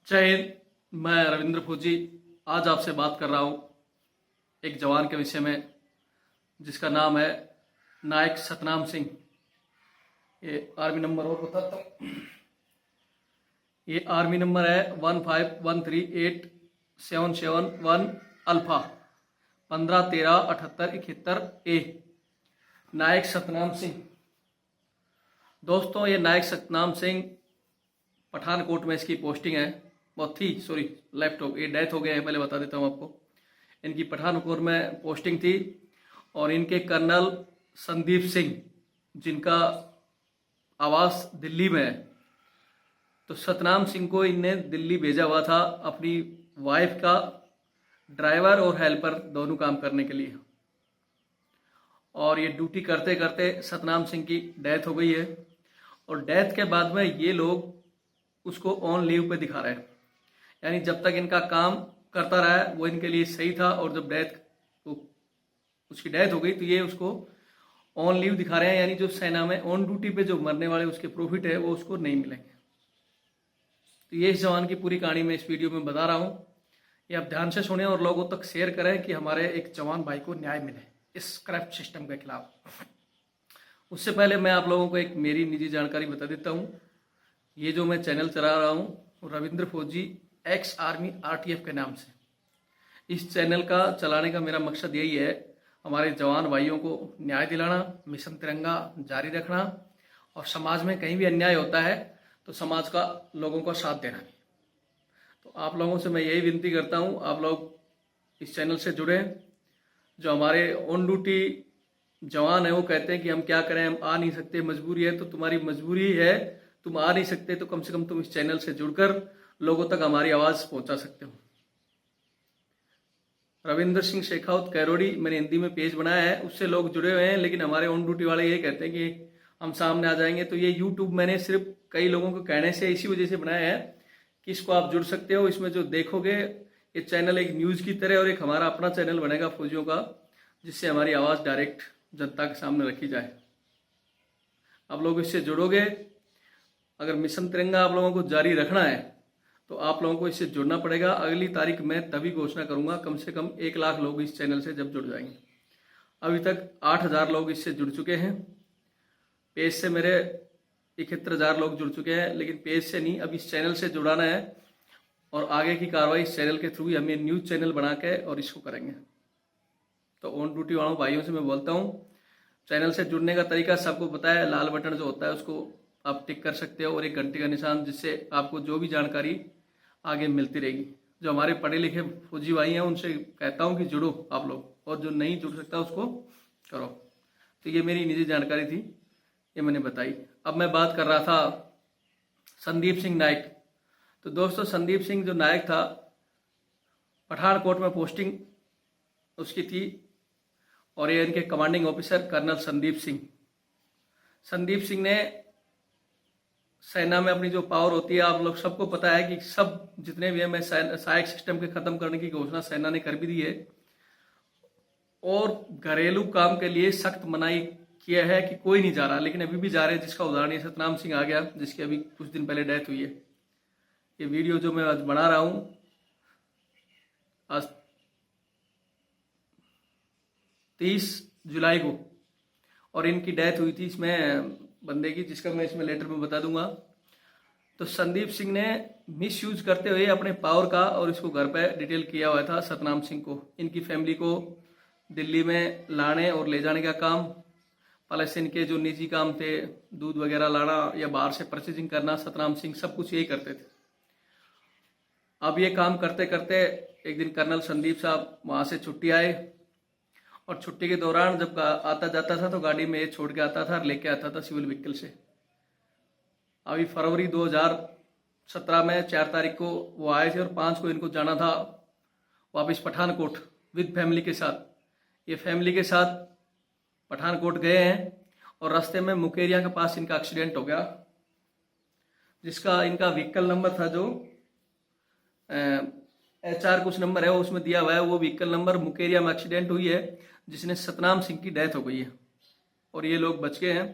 जय हिंद। मैं रविंद्र फौजी आज आपसे बात कर रहा हूँ एक जवान के विषय में जिसका नाम है नायक सतनाम सिंह। ये आर्मी नंबर और बताता हूँ। ये आर्मी नंबर है 1513877 अल्फा 15137871 ए। नायक सतनाम सिंह। दोस्तों, ये नायक सतनाम सिंह पठानकोट में इसकी पोस्टिंग है। बहुत थी, सॉरी लेफ्ट हो, ये डेथ हो गया है, पहले बता देता हूँ आपको। इनकी पठानकोट में पोस्टिंग थी और इनके कर्नल संदीप सिंह जिनका आवास दिल्ली में है, तो सतनाम सिंह को इनने दिल्ली भेजा हुआ था अपनी वाइफ का ड्राइवर और हेल्पर दोनों काम करने के लिए। और ये ड्यूटी करते करते सतनाम सिंह की डेथ हो गई है और डेथ के बाद में ये लोग उसको ऑन लीव पे दिखा रहे हैं। यानी जब तक इनका काम करता रहा है वो इनके लिए सही था, और जब उसकी डेथ हो गई तो ये उसको ऑन लीव दिखा रहे हैं। यानी जो सेना में ऑन ड्यूटी पे जो मरने वाले उसके प्रॉफिट है वो उसको नहीं मिलेंगे। तो ये इस जवान की पूरी कहानी मैं इस वीडियो में बता रहा हूँ। ये आप ध्यान से सुने और लोगों तक शेयर करें कि हमारे एक जवान भाई को न्याय मिले इस करप्ट सिस्टम के खिलाफ। उससे पहले मैं आप लोगों को एक मेरी निजी जानकारी बता देता हूँ। ये जो मैं चैनल चला रहा हूँ रविंद्र फौजी एक्स आर्मी आरटीएफ के नाम से, इस चैनल का चलाने का मेरा मकसद यही है, हमारे जवान भाइयों को न्याय दिलाना, मिशन तिरंगा जारी रखना, और समाज में कहीं भी अन्याय होता है तो समाज का लोगों का साथ देना। तो आप लोगों से मैं यही विनती करता हूँ, आप लोग इस चैनल से जुड़े। जो हमारे ऑन ड्यूटी जवान है वो कहते हैं कि हम क्या करें, हम आ नहीं सकते, मजबूरी है। तो तुम्हारी मजबूरी है, तुम आ नहीं सकते तो कम से कम तुम इस चैनल से जुड़कर लोगों तक हमारी आवाज पहुंचा सकते हो। रविंद्र सिंह शेखावत कैरोड़ी मैंने हिंदी में पेज बनाया है, उससे लोग जुड़े हुए हैं, लेकिन हमारे ऑन ड्यूटी वाले ये कहते हैं कि हम सामने आ जाएंगे। तो ये यूट्यूब मैंने सिर्फ कई लोगों को कहने से इसी वजह से बनाया है कि इसको आप जुड़ सकते हो। इसमें जो देखोगे ये चैनल एक न्यूज की तरह और एक हमारा अपना चैनल बनेगा फौजियों का, जिससे हमारी आवाज डायरेक्ट जनता के सामने रखी जाए। आप लोग इससे जुड़ोगे। अगर मिशन तिरंगा आप लोगों को जारी रखना है तो आप लोगों को इससे जुड़ना पड़ेगा। अगली तारीख मैं तभी घोषणा करूंगा, कम से कम 1 लाख लोग इस चैनल से जब जुड़ जाएंगे। अभी तक 8,000 लोग इससे जुड़ चुके हैं। पेज से मेरे 71,000 लोग जुड़ चुके हैं, लेकिन पेज से नहीं, अब इस चैनल से जुड़ाना है और आगे की कार्रवाई इस चैनल के थ्रू ही हम ये न्यूज चैनल बना के और इसको करेंगे। तो ऑन ड्यूटी वालों भाइयों से मैं बोलता हूँ, चैनल से जुड़ने का तरीका सबको पता है। लाल बटन जो होता है उसको आप टिक कर सकते हो और एक घंटे का निशान, जिससे आपको जो भी जानकारी आगे मिलती रहेगी। जो हमारे पढ़े लिखे फौजी भाई हैं उनसे कहता हूँ कि जुड़ो आप लोग, और जो नहीं जुड़ सकता उसको करो। तो ये मेरी निजी जानकारी थी, ये मैंने बताई। अब मैं बात कर रहा था संदीप सिंह नायक। तो दोस्तों, संदीप सिंह जो नायक था, पठानकोट में पोस्टिंग उसकी थी, और ये इनके commanding officer colonel Sandeep Singh. Sandeep Singh ने सेना में अपनी जो पावर होती है, आप लोग सबको पता है कि सब जितने भी है, मैं सहायक सिस्टम के खत्म करने की घोषणा सेना ने कर भी दी है, और घरेलू काम के लिए सख्त मनाही किया है कि कोई नहीं जा रहा, लेकिन अभी भी जा रहे हैं। जिसका उदाहरण ये सतनाम सिंह आ गया, जिसकी अभी कुछ दिन पहले डेथ हुई है। ये वीडियो जो मैं आज बना रहा हूं, आज 30 जुलाई को, और इनकी डेथ हुई थी इसमें बंदे की, जिसका मैं इसमें लेटर में बता दूंगा। तो संदीप सिंह ने मिस यूज करते हुए अपने पावर का और इसको घर पे डिटेल किया हुआ था सतनाम सिंह को। इनकी फैमिली को दिल्ली में लाने और ले जाने का काम, प्लस इनके जो निजी काम थे, दूध वगैरह लाना या बाहर से परचेजिंग करना, सतनाम सिंह सब कुछ यही करते थे। अब ये काम करते करते एक दिन कर्नल संदीप साहब वहां से छुट्टी आए, और छुट्टी के दौरान जब आता जाता था तो गाड़ी में ये छोड़ के आता था और लेके आता था सिविल व्हीकल से। अभी फरवरी 2017 में 4 तारीख को वो आए थे और 5 को इनको जाना था वापस पठानकोट विद फैमिली के साथ। ये फैमिली के साथ पठानकोट गए हैं और रास्ते में मुकेरिया के पास इनका एक्सीडेंट हो गया, जिसका इनका व्हीकल नंबर था जो HR कुछ नंबर है उसमें दिया हुआ है, वो व्हीकल नंबर मुकेरिया में एक्सीडेंट हुई है, जिसने सतनाम सिंह की डेथ हो गई है और ये लोग बच गए हैं।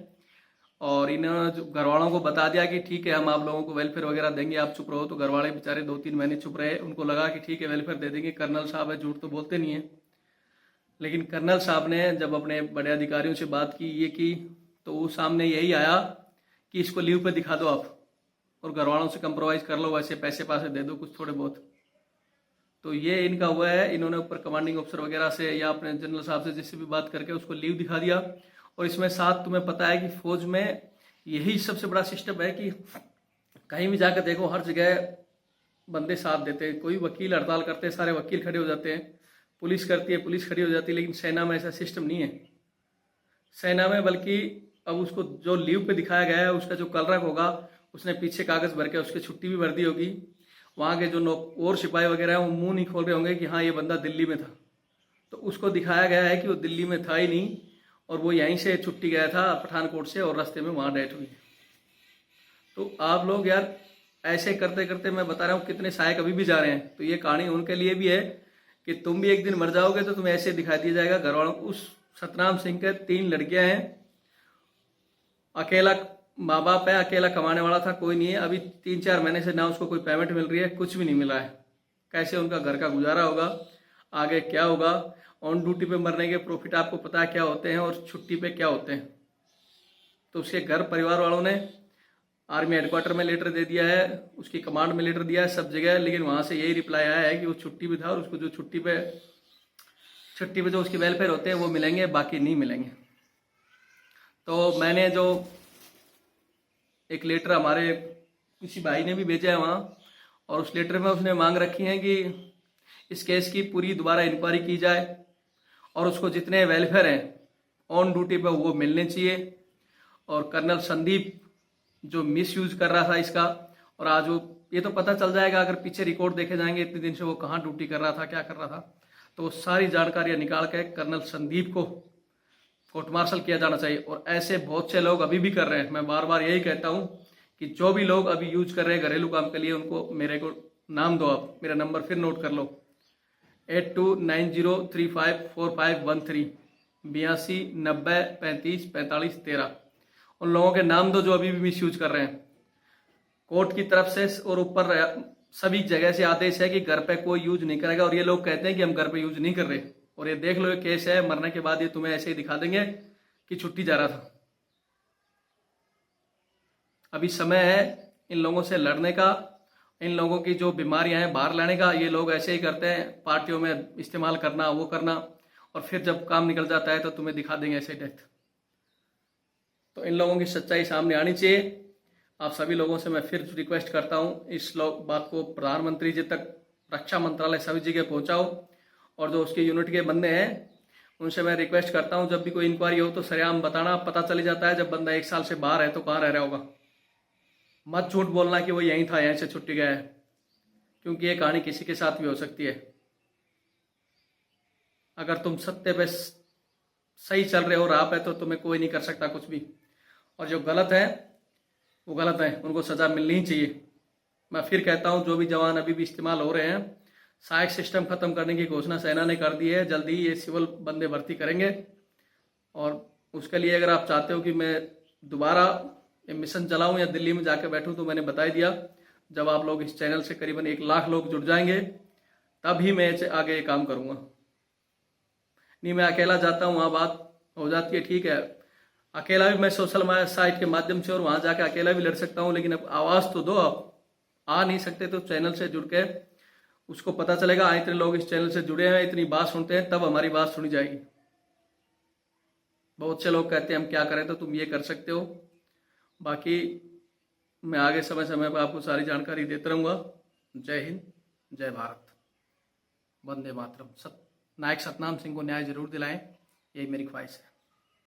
और इन्होंने जो घर वालों को बता दिया कि ठीक है हम आप लोगों को वेलफेयर वगैरह देंगे, आप चुप रहो। तो घर वाले बेचारे 2-3 महीने चुप रहे, उनको लगा कि ठीक है वेलफेयर दे देंगे, कर्नल साहब है, झूठ तो बोलते नहीं है। लेकिन कर्नल साहब ने जब अपने बड़े अधिकारियों से बात की, ये की, तो वो सामने यही आया कि इसको लीव पे दिखा दो आप और घर वालों से कंप्रोमाइज कर लो, वैसे पैसे पासे दे दो कुछ थोड़े बहुत। तो ये इनका हुआ है, इन्होंने ऊपर कमांडिंग ऑफिसर वगैरह से या अपने जनरल साहब से जिससे भी बात करके उसको लीव दिखा दिया। और इसमें साथ तुम्हें पता है कि फौज में यही सबसे बड़ा सिस्टम है कि कहीं भी जाकर देखो हर जगह बंदे साथ देते हैं। कोई वकील हड़ताल करते हैं, सारे वकील खड़े हो जाते हैं, पुलिस करती है, पुलिस खड़ी हो जाती है। लेकिन सेना में ऐसा सिस्टम नहीं है। सेना में बल्कि अब उसको जो लीव पे दिखाया गया है, उसका जो कलरक होगा उसने पीछे कागज भर के उसकी छुट्टी भी भर दी होगी। वहाँ के जो और सिपाही वगैरह हैं वो मुंह नहीं खोल रहे होंगे कि हाँ ये बंदा दिल्ली में था। तो उसको दिखाया गया है कि वो दिल्ली में था ही नहीं और वो यहीं से छुट्टी गया था पठानकोट से और रास्ते में वहाँ डेथ हुई। तो आप लोग यार ऐसे करते करते मैं बता रहा हूँ कितने सहायक अभी भी जा रहे हैं। तो ये कहानी उनके लिए भी है कि तुम भी एक दिन मर जाओगे तो तुम्हें ऐसे दिखाई दिया जाएगा घर वालों। उस सतनाम सिंह के 3 लड़कियां हैं, अकेला माँ बाप है, अकेला कमाने वाला था, कोई नहीं है। अभी 3-4 महीने से ना उसको कोई पेमेंट मिल रही है, कुछ भी नहीं मिला है। कैसे उनका घर का गुजारा होगा, आगे क्या होगा। ऑन ड्यूटी पे मरने के प्रॉफिट आपको पता है क्या होते हैं और छुट्टी पे क्या होते हैं। तो उसके घर परिवार वालों ने आर्मी हेडक्वार्टर में लेटर दे दिया है, उसकी कमांड में लेटर दिया है, सब जगह। लेकिन वहां से यही रिप्लाई आया है कि वो छुट्टी पे था और उसको जो छुट्टी पे जो उसके वेलफेयर होते हैं वो मिलेंगे, बाकी नहीं मिलेंगे। तो मैंने जो एक लेटर हमारे किसी भाई ने भी भेजा है वहाँ, और उस लेटर में उसने मांग रखी है कि इस केस की पूरी दोबारा इंक्वायरी की जाए और उसको जितने वेलफेयर हैं ऑन ड्यूटी पे वो मिलने चाहिए। और कर्नल संदीप जो मिस यूज कर रहा था इसका, और आज वो ये तो पता चल जाएगा अगर पीछे रिकॉर्ड देखे जाएंगे इतने दिन से वो कहाँ ड्यूटी कर रहा था, क्या कर रहा था। तो वो सारी जानकारियां निकाल के कर्नल संदीप को कोर्ट मार्शल किया जाना चाहिए। और ऐसे बहुत से लोग अभी भी कर रहे हैं। मैं बार बार यही कहता हूं कि जो भी लोग अभी यूज कर रहे हैं घरेलू काम के लिए, उनको मेरे को नाम दो आप, मेरा नंबर फिर नोट कर लो 8290354513 8290354513। उन लोगों के नाम दो जो अभी भी मिस यूज कर रहे हैं। कोर्ट की तरफ से और ऊपर सभी जगह से आदेश है कि घर पे कोई यूज नहीं करेगा। और ये लोग कहते हैं कि हम घर पे यूज नहीं कर रहे, और ये देख लो ये केस है, मरने के बाद ये तुम्हें ऐसे ही दिखा देंगे कि छुट्टी जा रहा था। अभी समय है इन लोगों से लड़ने का, इन लोगों की जो बीमारियां हैं बाहर लाने का। ये लोग ऐसे ही करते हैं, पार्टियों में इस्तेमाल करना, वो करना, और फिर जब काम निकल जाता है तो तुम्हें दिखा देंगे ऐसे डेथ। तो इन लोगों की सच्चाई सामने आनी चाहिए। आप सभी लोगों से मैं फिर रिक्वेस्ट करता हूं, इस बात को प्रधानमंत्री जी तक, रक्षा मंत्रालय सभी जगह पहुंचाओ। और जो उसके यूनिट के बंदे हैं उनसे मैं रिक्वेस्ट करता हूं जब भी कोई इंक्वायरी हो तो सरेआम बताना। पता चल जाता है जब बंदा 1 साल से बाहर है तो कहाँ रह रहा होगा। मत झूठ बोलना कि वो यहीं था, यहीं से छुट्टी गया है, क्योंकि ये कहानी किसी के साथ भी हो सकती है। अगर तुम सत्य पे सही चल रहे हो, राह पे, तो तुम्हें कोई नहीं कर सकता कुछ भी। और जो गलत है वो गलत है, उनको सजा मिलनी ही चाहिए। मैं फिर कहता हूं जो भी जवान अभी भी इस्तेमाल हो रहे हैं, सहायक सिस्टम खत्म करने की घोषणा सेना ने कर दी है। जल्दी ही ये सिविल बंदे भर्ती करेंगे। और उसके लिए अगर आप चाहते हो कि मैं दोबारा मिशन चलाऊं या दिल्ली में जाकर बैठूं, तो मैंने बता दिया जब आप लोग इस चैनल से करीबन 1 लाख लोग जुड़ जाएंगे तब ही मैं आगे ये काम करूंगा। नहीं मैं अकेला जाता हूं, वहां बात हो जाती है, ठीक है। अकेला भी मैं सोशल साइट के माध्यम से और वहां जाकर अकेला भी लड़ सकता हूं, लेकिन अब आवाज तो दो। आप आ नहीं सकते तो चैनल से जुड़ के उसको पता चलेगा इतने लोग इस चैनल से जुड़े हैं, इतनी बात सुनते हैं, तब हमारी बात सुनी जाएगी। बहुत से लोग कहते हैं हम क्या करें, तो तुम ये कर सकते हो। बाकी मैं आगे समय समय पर आपको सारी जानकारी देता रहूंगा। जय हिंद, जय भारत, वंदे मातरम। नायक सतनाम सिंह को न्याय जरूर दिलाएं, यही मेरी ख्वाहिश है।